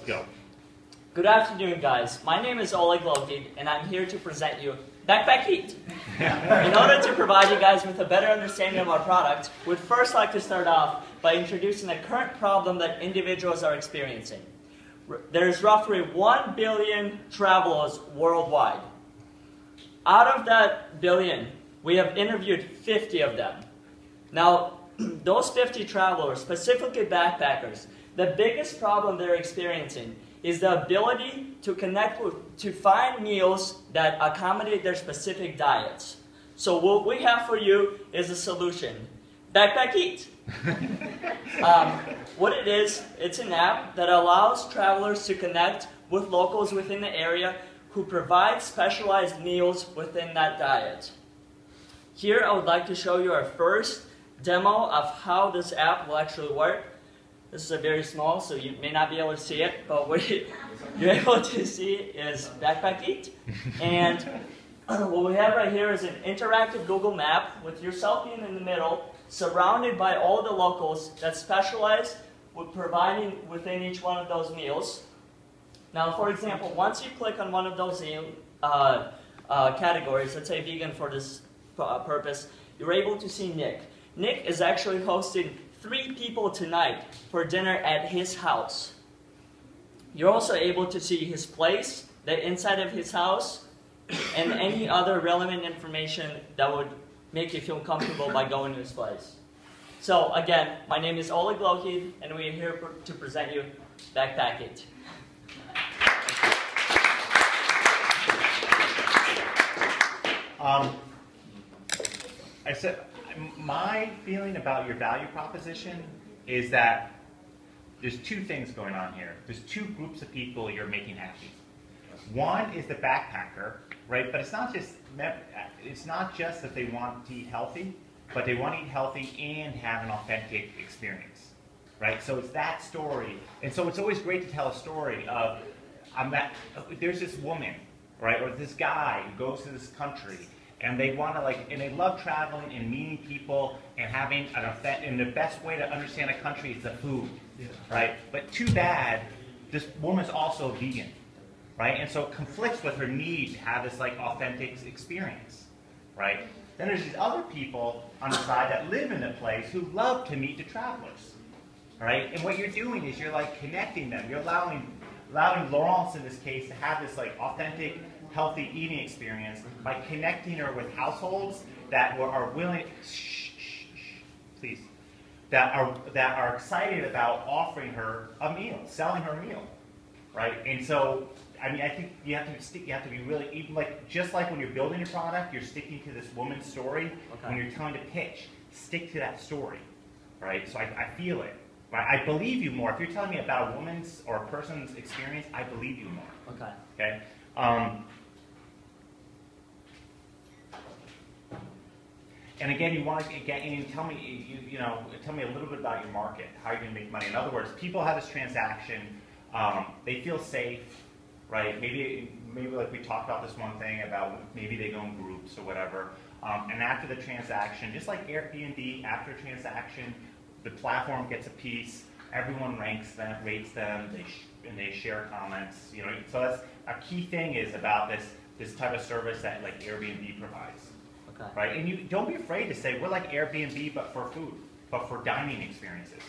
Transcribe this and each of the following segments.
Go. Good afternoon, guys. My name is Oleg Lokid, and I'm here to present you BackpackEAT. In order to provide you guys with a better understanding of our product, we'd first like to start off by introducing the current problem that individuals are experiencing. There's roughly 1 billion travelers worldwide. Out of that billion, we have interviewed 50 of them. Now, those 50 travelers, specifically backpackers, the biggest problem they're experiencing is the ability to to find meals that accommodate their specific diets. So what we have for you is a solution. BackpackEAT. What it is, it's an app that allows travelers to connect with locals within the area who provide specialized meals within that diet. Here I would like to show you our first demo of how this app will actually work. This is a very small, so you may not be able to see it, but what you're able to see is BackpackEAT. And what we have right here is an interactive Google map with yourself being in the middle, surrounded by all the locals that specialize with providing within each one of those meals. Now, for example, once you click on one of those categories, let's say vegan for this purpose, you're able to see Nick. Nick is actually hosting 3 people tonight for dinner at his house. You're also able to see his place, the inside of his house, and any other relevant information that would make you feel comfortable by going to his place. So again, my name is Oleg Lokid, and we are here to present you BackpackEAT. I said, my feeling about your value proposition is that there's 2 things going on here. There's 2 groups of people you're making happy. One is the backpacker, right? But it's not just that they want to eat healthy, but they want to eat healthy and have an authentic experience, right? So it's that story. And so it's always great to tell a story of, there's this woman, right, or this guy who goes to this country, and they want to and they love traveling and meeting people and having an effect. And the best way to understand a country is the food, right? But too bad, this woman's also vegan, right? And so it conflicts with her need to have this authentic experience, right? Then there's these other people on the side that live in the place who love to meet the travelers, right? And what you're doing is you're connecting them. You're allowing Laurence in this case to have this authentic, healthy eating experience by connecting her with households that are willing, please, that are excited about offering her a meal, selling her a meal, right? And so, I mean, I think you have to be really, even just like when you're building a product, you're sticking to this woman's story. Okay. When you're trying to pitch, stick to that story, right? So I feel it. Right? I believe you more. If you're telling me about a woman's or a person's experience, I believe you more. Okay. Okay. And again, you want to get in. Tell me, tell me a little bit about your market. How you're going to make money. In other words, people have this transaction. They feel safe, right? Maybe like we talked about this one thing about maybe they go in groups or whatever. And after the transaction, just like Airbnb, after a transaction, the platform gets a piece. Everyone ranks them, rates them, and they share comments. So that's a key thing is about this type of service that Airbnb provides. Okay. Right, and you don't be afraid to say we're like Airbnb, but for food, but for dining experiences.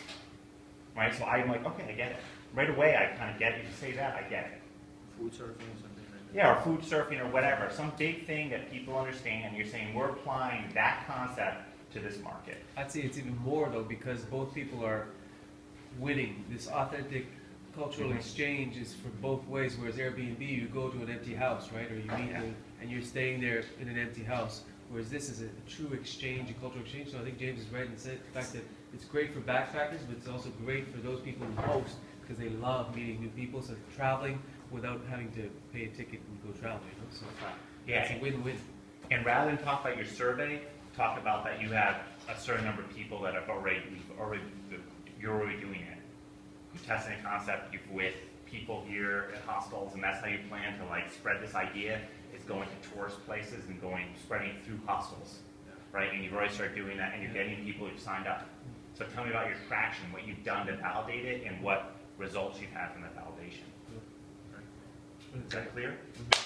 Right, so I'm like, okay, I get it. Right away, I kind of get it. You say that, I get it. Food surfing or something like that. Yeah, or food surfing or whatever, some big thing that people understand. You're saying we're applying that concept to this market. I'd say it's even more though because both people are winning. This authentic cultural exchange is for both ways. Whereas Airbnb, you go to an empty house, right, or you meet them and you're staying there in an empty house. Whereas this is a true exchange, a cultural exchange. So I think James is right in the fact that it's great for backpackers, but it's also great for those people who host because they love meeting new people. So traveling without having to pay a ticket and go travel. So it's a win-win. And rather than talk about your survey, talk about that you have a certain number of people that you're already doing it. You're testing a concept with people here at hostels, and that's how you plan to spread this idea. Is going to tourist places and spreading it through hostels, right? And you've already started doing that, and you're getting people who've signed up. So tell me about your traction, what you've done to validate it, and what results you've had from the validation. Yeah. Is that clear? Mhm.